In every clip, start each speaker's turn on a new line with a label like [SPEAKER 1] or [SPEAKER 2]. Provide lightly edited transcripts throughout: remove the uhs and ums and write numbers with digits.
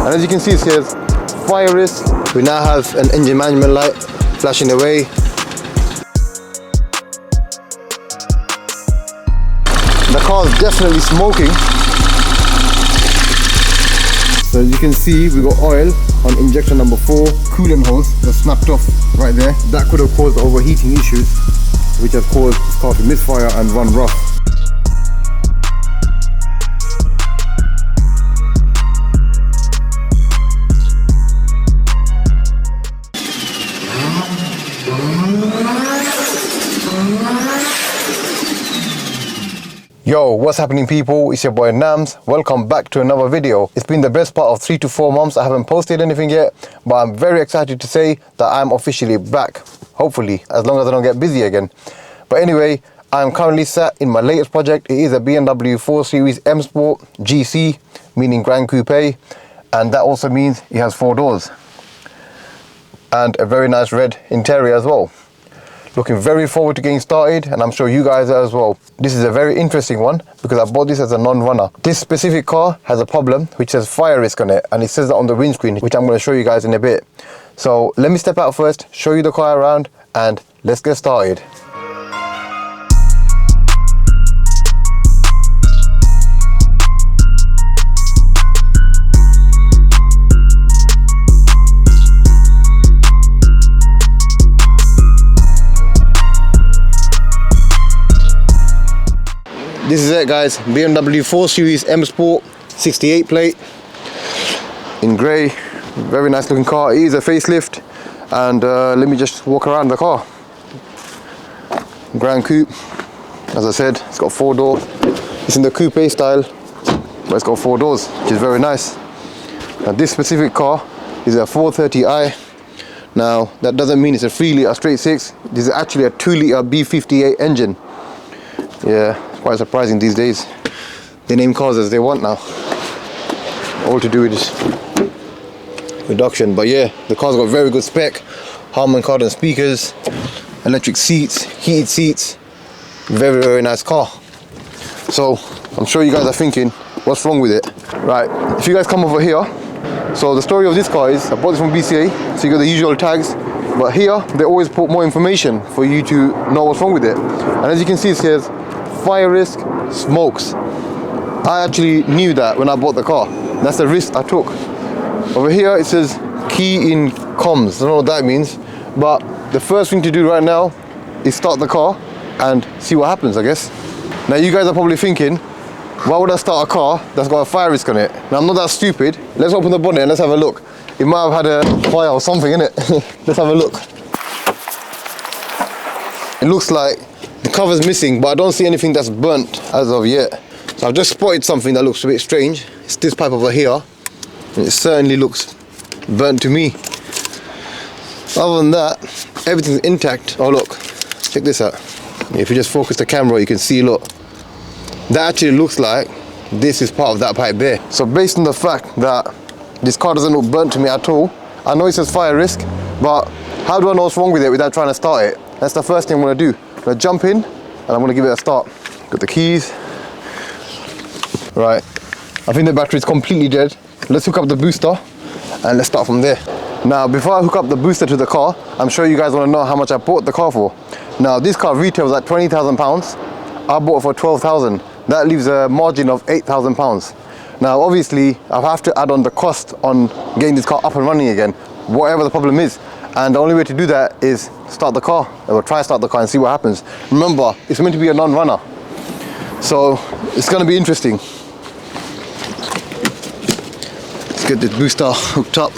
[SPEAKER 1] And as you can see, it says fire risk. We now have an engine management light flashing away. The car is definitely smoking. So as you can see, we got oil on injection number 4, coolant hose that snapped off right there. That could have caused the overheating issues, which has caused this car to misfire and run rough. Yo, what's happening people? It's your boy Namz. Welcome back to another video. It's been the best part of 3 to 4 months. I haven't posted anything yet, but I'm very excited to say that I'm officially back. Hopefully, as long as I don't get busy again. But anyway, I'm currently sat in my latest project. It is a BMW 4 Series M Sport GC, meaning Gran Coupe. And that also means it has 4 doors. And a very nice red interior as well. Looking very forward to getting started, and I'm sure you guys are as well. This is a very interesting one because I bought this as a non-runner. This specific car has a problem which says fire risk on it, and it says that on the windscreen, which I'm going to show you guys in a bit. So let me step out first, show you the car around, and let's get started. This is it guys, BMW 4 Series M Sport 68 plate in grey. Very nice looking car. It is a facelift, and let me just walk around the car. Gran Coupe, as I said, it's got 4 doors. It's in the coupe style, but it's got 4 doors, which is very nice. Now this specific car is a 430i. Now that doesn't mean it's a 3 litre straight 6. This is actually a 2 litre B58 engine. Yeah, quite surprising these days. They name cars as they want now. All to do with this reduction. But yeah, the car's got very good spec. Harman Kardon speakers, electric seats, heated seats. Very, very nice car. So I'm sure you guys are thinking, what's wrong with it? Right, if you guys come over here. So the story of this car is, I bought this from BCA, so you got the usual tags. But here, they always put more information for you to know what's wrong with it. And as you can see, it says, fire risk, smokes. I actually knew that when I bought the car. That's the risk I took. Over here it says key in comms. I don't know what that means, but the first thing to do right now is start the car and see what happens, I guess. Now you guys are probably thinking, why would I start a car that's got a fire risk on it? Now I'm not that stupid. Let's open the bonnet and let's have a look. It might have had a fire or something in it. Let's have a look. It looks like the cover's missing, but I don't see anything that's burnt as of yet. So I've just spotted something that looks a bit strange. It's this pipe over here, and it certainly looks burnt to me. Other than that, everything's intact. Oh look, check this out. If you just focus the camera, you can see, look. That actually looks like this is part of that pipe there. So based on the fact that this car doesn't look burnt to me at all, I know it says fire risk, but how do I know what's wrong with it without trying to start it? That's the first thing I'm going to do. I'm going to jump in and I'm going to give it a start. Got the keys. Right, I think the battery is completely dead. Let's hook up the booster and let's start from there. Now before I hook up the booster to the car, I'm sure you guys want to know how much I bought the car for. Now this car retails at £20,000. I bought it for £12,000. That leaves a margin of £8,000. Now obviously I have to add on the cost on getting this car up and running again, whatever the problem is. And the only way to do that is start the car, or try start the car and see what happens. Remember, it's meant to be a non-runner, so it's going to be interesting. Let's get this booster hooked up.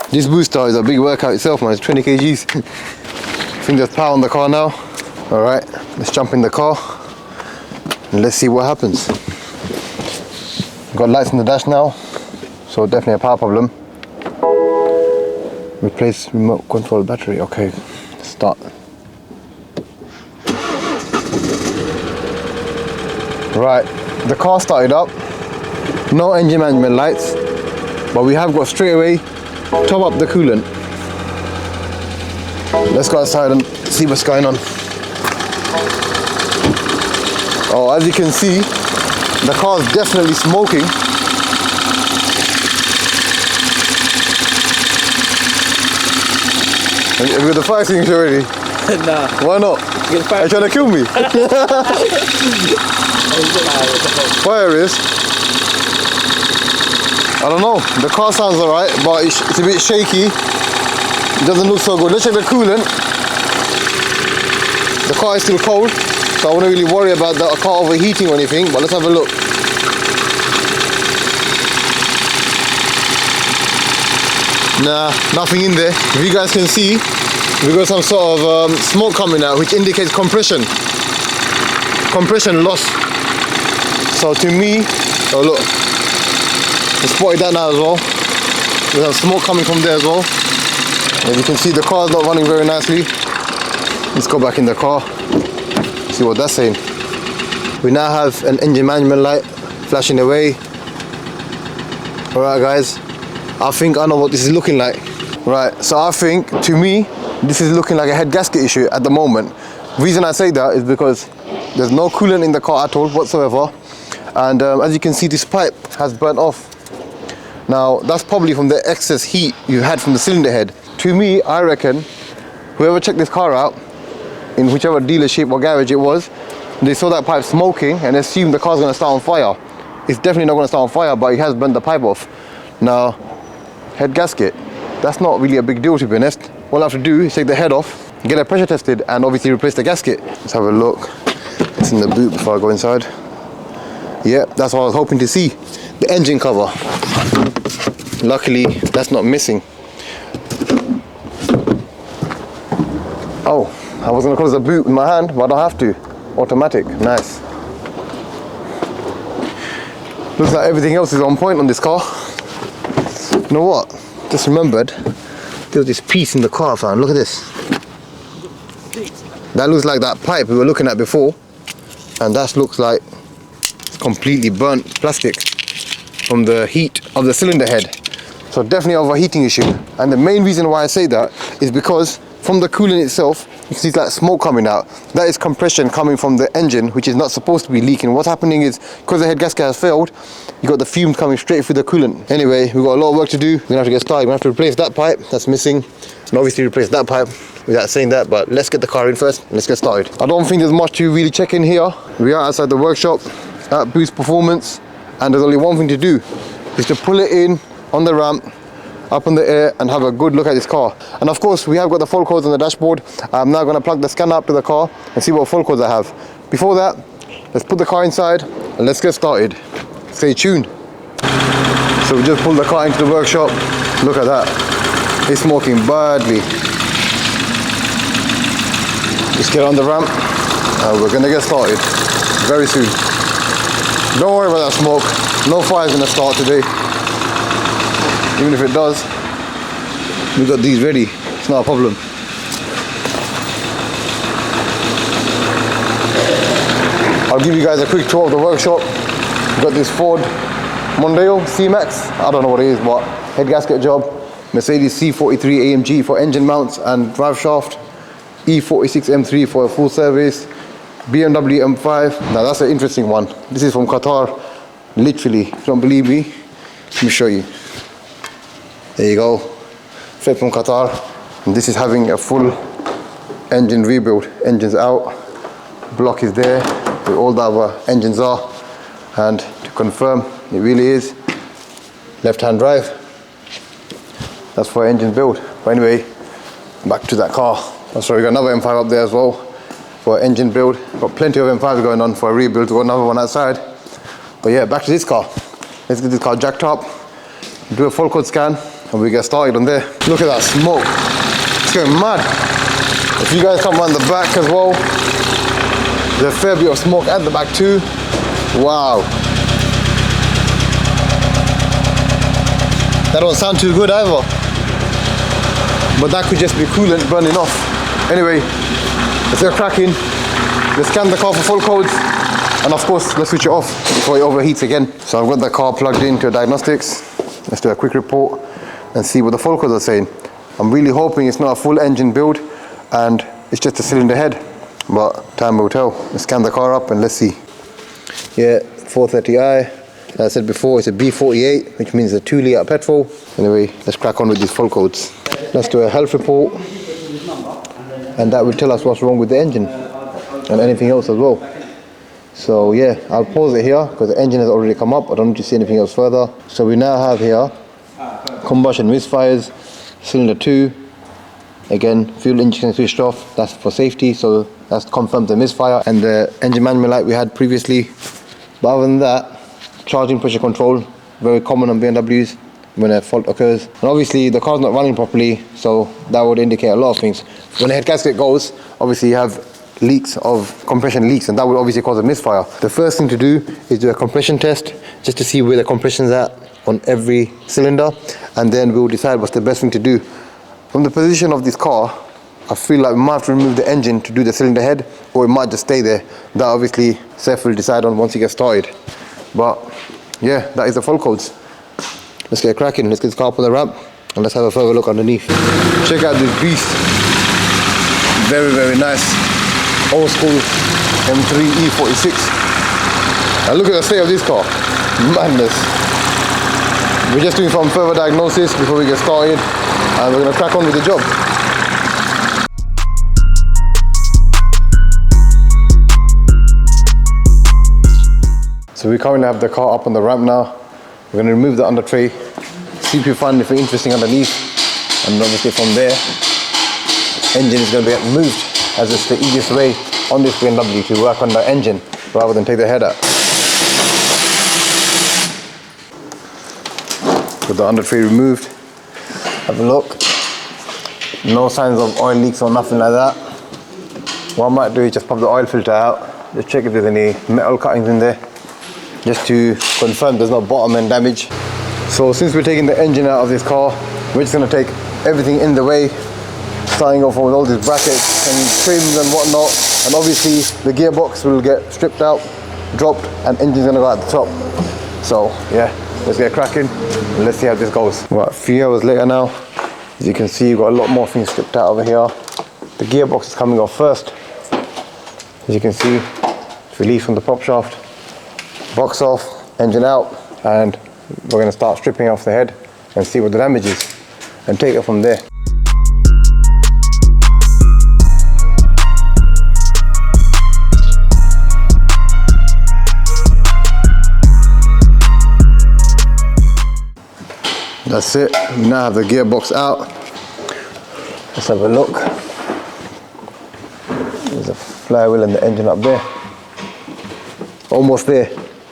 [SPEAKER 1] This booster is a big workout itself, man. It's 20 kgs. I think there's power on the car now. All right, let's jump in the car and let's see what happens. Got lights in the dash now, so definitely a power problem. Replace remote control battery. Okay, start. Right, the car started up. No engine management lights, but we have got straight away top up the coolant. Let's go outside and see what's going on. Oh, as you can see, the car is definitely smoking. Have you got the fire extinguisher already?
[SPEAKER 2] Nah.
[SPEAKER 1] Why not? Are you trying to kill me? Fire risk? I don't know. The car sounds alright, but it's a bit shaky. It doesn't look so good. Let's check the coolant. The car is still cold, so I wouldn't really worry about the car overheating or anything, but let's have a look. Nah, nothing in there. If you guys can see, we've got some sort of smoke coming out, which indicates compression loss. So to me, oh look, I spotted that now as well. There's some smoke coming from there as well. As you can see, the car is not running very nicely. Let's go back in the car, see what that's saying. We now have an engine management light flashing away. Alright guys, I think I know what this is looking like. Right, so I think, to me, this is looking like a head gasket issue at the moment. Reason I say that is because there's no coolant in the car at all whatsoever. And as you can see, this pipe has burnt off. Now, that's probably from the excess heat you had from the cylinder head. To me, I reckon, whoever checked this car out, in whichever dealership or garage it was, they saw that pipe smoking and assumed the car's going to start on fire. It's definitely not going to start on fire, but it has burnt the pipe off. Now, head gasket, that's not really a big deal, to be honest. All I have to do is take the head off, get it pressure tested, and obviously replace the gasket. Let's have a look. It's in the boot before I go inside. Yeah, that's what I was hoping to see. The engine cover. Luckily, that's not missing. Oh, I was going to close the boot with my hand, but I don't have to. Automatic, nice. Looks like everything else is on point on this car. You know what? Just remembered, there was this piece in the car I found. Look at this. That looks like that pipe we were looking at before. And that looks like it's completely burnt plastic from the heat of the cylinder head. So definitely overheating issue. And the main reason why I say that is because from the coolant itself, you can see that smoke coming out. That is compression coming from the engine, which is not supposed to be leaking. What's happening is, because the head gasket has failed, you got the fumes coming straight through the coolant. Anyway, we've got a lot of work to do. We're gonna have to get started. We're gonna have to replace that pipe that's missing, and obviously replace that pipe without saying that, but let's get the car in first and let's get started. I don't think there's much to really check in here. We are outside the workshop at Boost Performance, and there's only one thing to do, is to pull it in on the ramp, up in the air, and have a good look at this car. And of course, we have got the fault codes on the dashboard. I'm now going to plug the scanner up to the car and see what fault codes I have. Before that, let's put the car inside and let's get started. Stay tuned. So we just pulled the car into the workshop. Look at that. It's smoking badly. Just get on the ramp and we're going to get started very soon. Don't worry about that smoke. No fire's going to start today. Even if it does, we've got these ready. It's not a problem. I'll give you guys a quick tour of the workshop. We've got this Ford Mondeo C-Max. I don't know what it is, but head gasket job. Mercedes C43 AMG for engine mounts and drive shaft. E46 M3 for a full service. BMW M5. Now that's an interesting one. This is from Qatar. Literally, if you don't believe me, let me show you. There you go, straight from Qatar. And this is having a full engine rebuild. Engine's out, block is there, where all the other engines are. And to confirm, it really is left-hand drive. That's for engine build. But anyway, back to that car. So we got another M5 up there as well for engine build. Got plenty of M5s going on for a rebuild. Got another one outside. But yeah, back to this car. Let's get this car jacked up, do a full code scan, and we get started on there. Look at that smoke. It's going mad. If you guys come around the back as well, there's a fair bit of smoke at the back too. Wow. That don't sound too good either. But that could just be coolant burning off. Anyway, let's get cracking. Let's scan the car for full codes. And of course, let's switch it off before it overheats again. So I've got the car plugged into Diagnostics. Let's do a quick report and see what the fault codes are saying. I'm really hoping it's not a full engine build and it's just a cylinder head, but time will tell. Let's scan the car up and let's see. Yeah, 430i. As I said before, it's a B48, which means a 2 litre petrol. Anyway, let's crack on with these fault codes. Let's do a health report. and that will tell us what's wrong with the engine and anything else as well. So yeah, I'll pause it here because the engine has already come up. I don't need to see anything else further. So we now have here combustion misfires, cylinder 2. Again, fuel injection switched off. That's for safety, so that's confirmed the misfire. And the engine manual light we had previously. But other than that, charging pressure control, very common on BMWs when a fault occurs. And obviously the car's not running properly, so that would indicate a lot of things. When the head gasket goes, obviously you have leaks of compression leaks, and that will obviously cause a misfire. The first thing to do is do a compression test just to see where the compression's at on every cylinder, and then we'll decide what's the best thing to do. From the position of this car, I feel like we might have to remove the engine to do the cylinder head, or it might just stay there. That obviously Seth will decide on once he gets started. But yeah, that is the fault codes. Let's get cracking. Let's get this car up on the ramp and let's have a further look underneath. Check out this beast. Very, very nice. Old school M3 E46. And look at the state of this car. Madness. We're just doing some further diagnosis before we get started, and we're going to crack on with the job. So we currently have the car up on the ramp now. We're going to remove the under tray, see if we find anything interesting underneath, and obviously from there, engine is going to get moved, as it's the easiest way on this BMW to work on the engine rather than take the head out. With the under tray removed, have a look. No signs of oil leaks or nothing like that. What I might do is just pop the oil filter out, just check if there's any metal cuttings in there, just to confirm there's no bottom end damage. So since we're taking the engine out of this car, we're just going to take everything in the way, starting off with all these brackets and trims and whatnot, and obviously the gearbox will get stripped out, dropped, and engine's going to go at the top. So yeah, let's get cracking and let's see how this goes. Right, a few hours later now, as you can see, you've got a lot more things stripped out over here. The gearbox is coming off first. As you can see, it's released from the prop shaft. Box off, engine out, and we're going to start stripping off the head and see what the damage is and take it from there. That's it. We now have the gearbox out. Let's have a look. There's a flywheel and the engine up there. Almost there.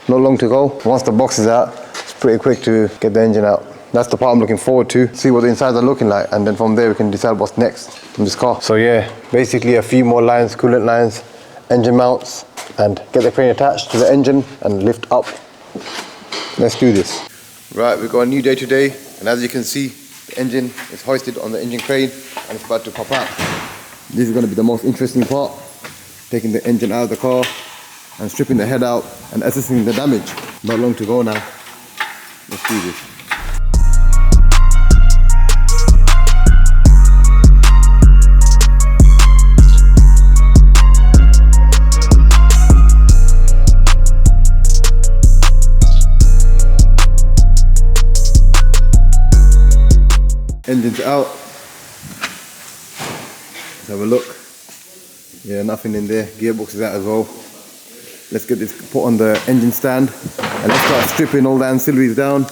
[SPEAKER 1] Not long to go. Once the box is out, it's pretty quick to get the engine out. That's the part I'm looking forward to. See what the insides are looking like, and then from there we can decide what's next from this car. So yeah, basically a few more lines, coolant lines, engine mounts, and get the crane attached to the engine and lift up. Let's do this. Right, we've got a new day today, and as you can see, the engine is hoisted on the engine crane and it's about to pop out. This is going to be the most interesting part, taking the engine out of the car and stripping the head out and assessing the damage. Not long to go now. Let's do this. Engine's out. Let's have a look. Yeah, nothing in there. Gearbox is out as well. Let's get this put on the engine stand and let's start stripping all the ancillaries down,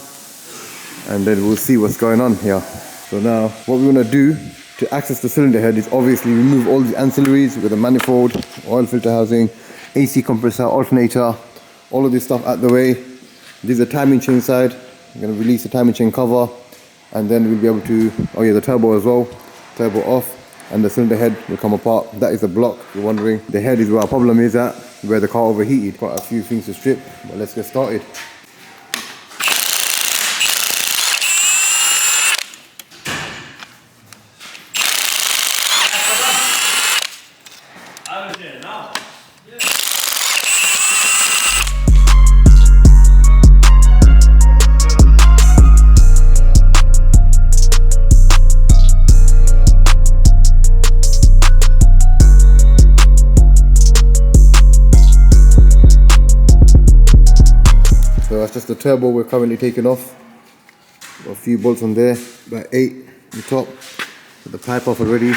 [SPEAKER 1] and then we'll see what's going on here. So now what we want to do to access the cylinder head is obviously remove all the ancillaries with the manifold, oil filter housing, AC compressor, alternator, all of this stuff out the way. This is the timing chain side. I'm going to release the timing chain cover, and then we'll be able to, oh yeah, the turbo as well, turbo off, and the cylinder head will come apart. That is the block, if you're wondering. The head is where our problem is at, where the car overheated. Quite a few things to strip, but let's get started. So that's just the turbo we're currently taking off. Got a few bolts on there, about 8 on the top. Got the pipe off already.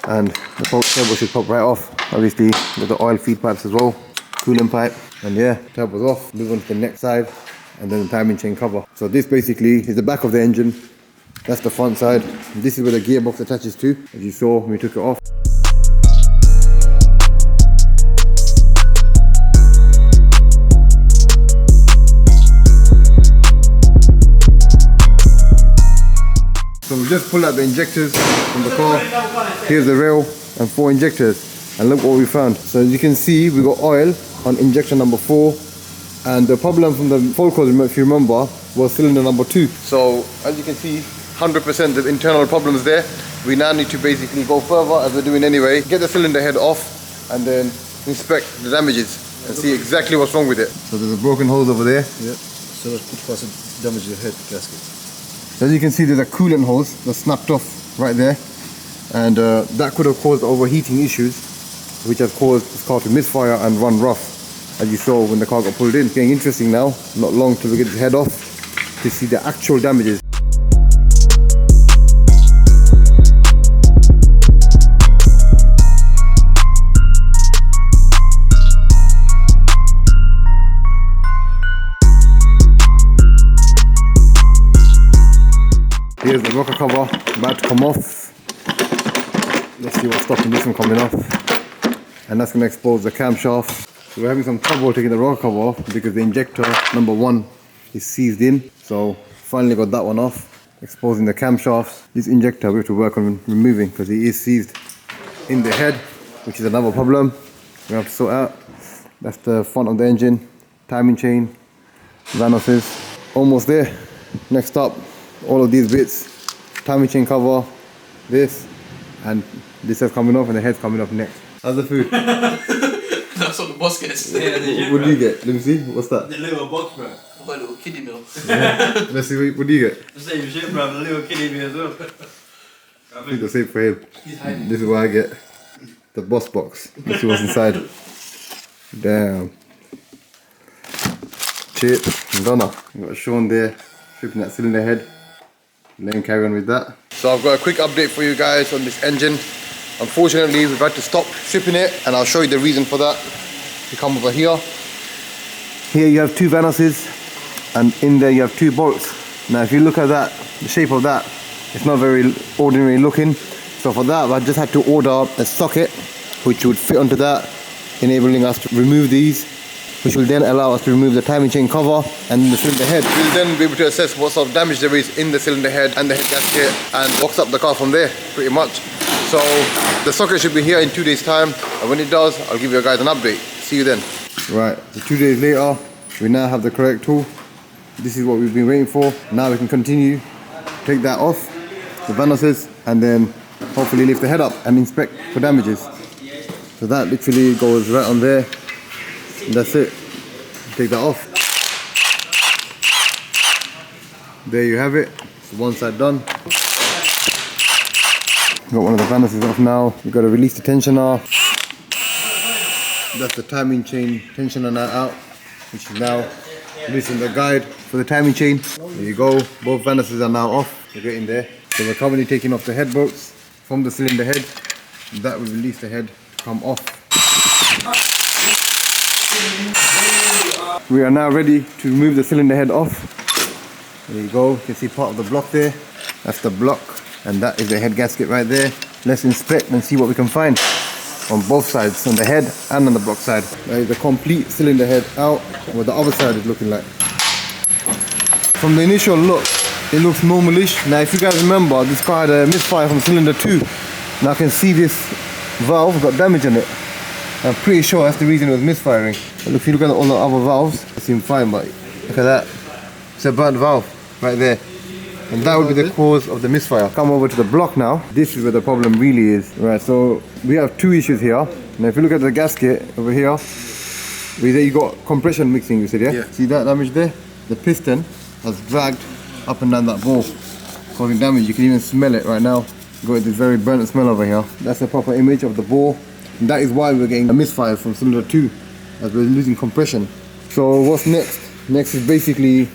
[SPEAKER 1] and the turbo should pop right off. Obviously with the oil feed pipes as well, coolant pipe, and yeah, turbo's off. Move on to the next side, and then the timing chain cover. So this basically is the back of the engine. That's the front side. And this is where the gearbox attaches to, as you saw when we took it off. So we just pulled out the injectors from the car. Here's the rail and 4 injectors. And look what we found. So as you can see, we got oil on injector number 4. And the problem from the fault code, if you remember, was cylinder number 2. So as you can see, 100% of internal problems there. We now need to basically go further, as we're doing anyway, get the cylinder head off and then inspect the damages and see exactly what's wrong with it. So there's a broken hose over there.
[SPEAKER 2] Yep. So that could cause damage to the head gasket.
[SPEAKER 1] As you can see, there's a coolant hose that snapped off right there, and that could have caused overheating issues, which has caused this car to misfire and run rough, as you saw when the car got pulled in. It's getting interesting now, not long till we get the head off to see the actual damages. Here's the rocker cover about to come off. Let's see what's stopping this from coming off. And that's going to expose the camshaft. So we're having some trouble taking the rocker cover off because the injector number 1 is seized in. So finally got that one off, exposing the camshaft. This injector we have to work on removing because it is seized in the head, which is another problem we have to sort out. That's the front of the engine, timing chain, vanos, almost there. Next up, all of these bits, timing chain cover, this, and this is coming off and the head's coming off next. How's the food?
[SPEAKER 3] That's what the boss gets. Yeah,
[SPEAKER 1] what do you get? Let me see, what's that?
[SPEAKER 3] The little box, bro. I've got a little kiddie meal.
[SPEAKER 1] Yeah. Let's see, what do you get?
[SPEAKER 3] The same shit, bro. The little kiddie meal as well.
[SPEAKER 1] I think the same for him. This is what I get. The boss box. Let's see what's inside. Damn. Chip, Donna. We've got Sean there, stripping that cylinder head. Let him carry on with that. So I've got a quick update for you guys on this engine. Unfortunately, we've had to stop stripping it, and I'll show you the reason for that. You come over here. Here you have 2 vanuses, and in there you have 2 bolts. Now if you look at that, the shape of that, it's not very ordinary looking. So for that, I just had to order a socket which would fit onto that, enabling us to remove these, which will then allow us to remove the timing chain cover and the cylinder head. We'll then be able to assess what sort of damage there is in the cylinder head and the head gasket and box up the car from there, pretty much. So the socket should be here in 2 days time, and when it does, I'll give you guys an update. See you then. Right, so 2 days later, we now have the correct tool. This is what we've been waiting for. Now we can continue, take that off, the vanuses, and then hopefully lift the head up and inspect for damages. So that literally goes right on there. And that's it. Take that off. There you have it. It's one side done. Got one of the vanuses off now. We've got to release the tensioner. That's the timing chain tensioner now out, which is now releasing the guide for the timing chain. There you go. Both vanuses are now off. They're getting there. So we're currently taking off the head bolts from the cylinder head. That will release the head to come off. We are now ready to remove the cylinder head off. There you go, you can see part of the block there. That's the block, and that is the head gasket right there. Let's inspect and see what we can find on both sides, on the head and on the block side. That is the complete cylinder head out, what the other side is looking like. From the initial look, it looks normalish. Now if you guys remember, this car had a misfire from cylinder 2. Now I can see this valve got damage on it. I'm pretty sure that's the reason it was misfiring. But if you look at all the other valves, they seem fine, but look at that. It's a burnt valve right there. And that would be the cause of the misfire. Come over to the block now. This is where the problem really is. Right, so we have 2 issues here. Now if you look at the gasket over here, you got compression mixing, you said, yeah? See that damage there? The piston has dragged up and down that ball, causing damage. You can even smell it right now. You got this very burnt smell over here. That's a proper image of the bore. And that is why we're getting a misfire from cylinder 2, as we're losing compression. So what's next? Next is basically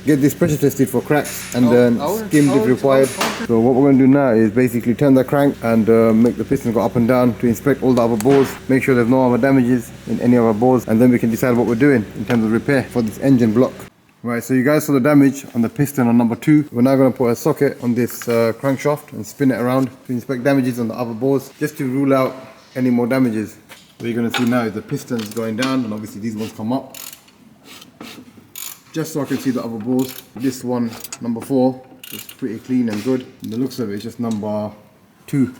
[SPEAKER 1] get this pressure tested for cracks and then skimmed if required. So what we're going to do now is basically turn the crank and make the piston go up and down to inspect all the other bores, make sure there's no other damages in any of our bores, and then we can decide what we're doing in terms of repair for this engine block. Right, so you guys saw the damage on the piston on number 2. We're now going to put a socket on this crankshaft and spin it around to inspect damages on the other bores, just to rule out any more damages. What you're going to see now is the piston's going down, and obviously these ones come up. Just so I can see the other bores. This one, number 4, is pretty clean and good. And the looks of it is just number 2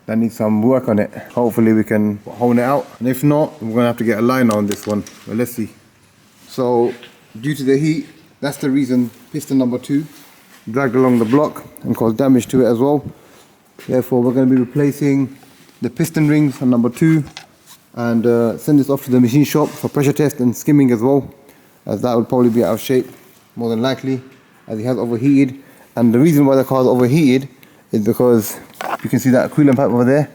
[SPEAKER 1] that needs some work on it. Hopefully we can hone it out, and if not, we're going to have to get a liner on this one. But let's see. So due to the heat, that's the reason piston number 2 dragged along the block and caused damage to it as well. Therefore we're going to be replacing the piston rings on number 2 and send this off to the machine shop for pressure test and skimming as well, as that would probably be out of shape more than likely, as it has overheated. And the reason why the car is overheated is because you can see that coolant pipe over there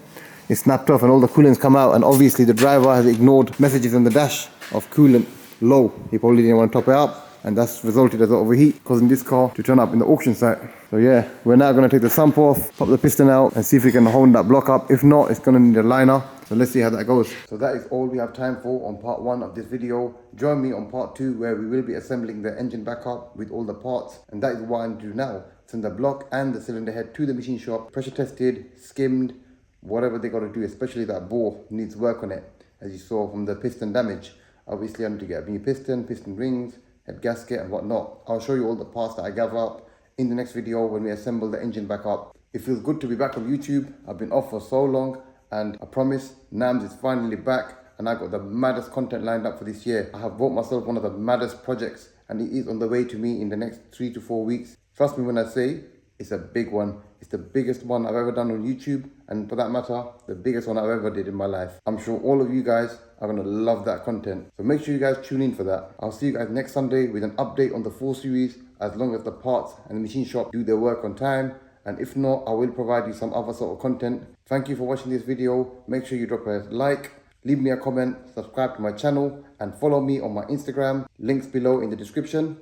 [SPEAKER 1] is snapped off and all the coolant's come out, and obviously the driver has ignored messages on the dash of coolant low. He probably didn't want to top it up, and that's resulted as an overheat, causing this car to turn up in the auction site. So yeah, we're now going to take the sump off, pop the piston out and see if we can hold that block up. If not, it's going to need a liner. So let's see how that goes. So that is all we have time for on part 1 of this video. Join me on part 2 where we will be assembling the engine back up with all the parts, and that is what I'm going to do now. Send the block and the cylinder head to the machine shop, pressure tested, skimmed, whatever they got to do, especially that bore needs work on it, as you saw from the piston damage. Obviously I need to get a new piston rings, head gasket and whatnot. I'll show you all the parts that I gather up in the next video when we assemble the engine back up. It feels good to be back on YouTube. I've been off for so long, and I promise Namz is finally back, and I got the maddest content lined up for this year. I have bought myself one of the maddest projects, and it is on the way to me in the next 3 to 4 weeks. Trust me when I say it's a big one. It's the biggest one I've ever done on YouTube, and for that matter, the biggest one I've ever did in my life. I'm sure all of you guys are gonna love that content. So make sure you guys tune in for that. I'll see you guys next Sunday with an update on the 4 Series, as long as the parts and the machine shop do their work on time. And if not, I will provide you some other sort of content. Thank you for watching this video. Make sure you drop a like, leave me a comment, subscribe to my channel, and follow me on my Instagram. Links below in the description.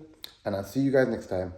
[SPEAKER 1] And I'll see you guys next time.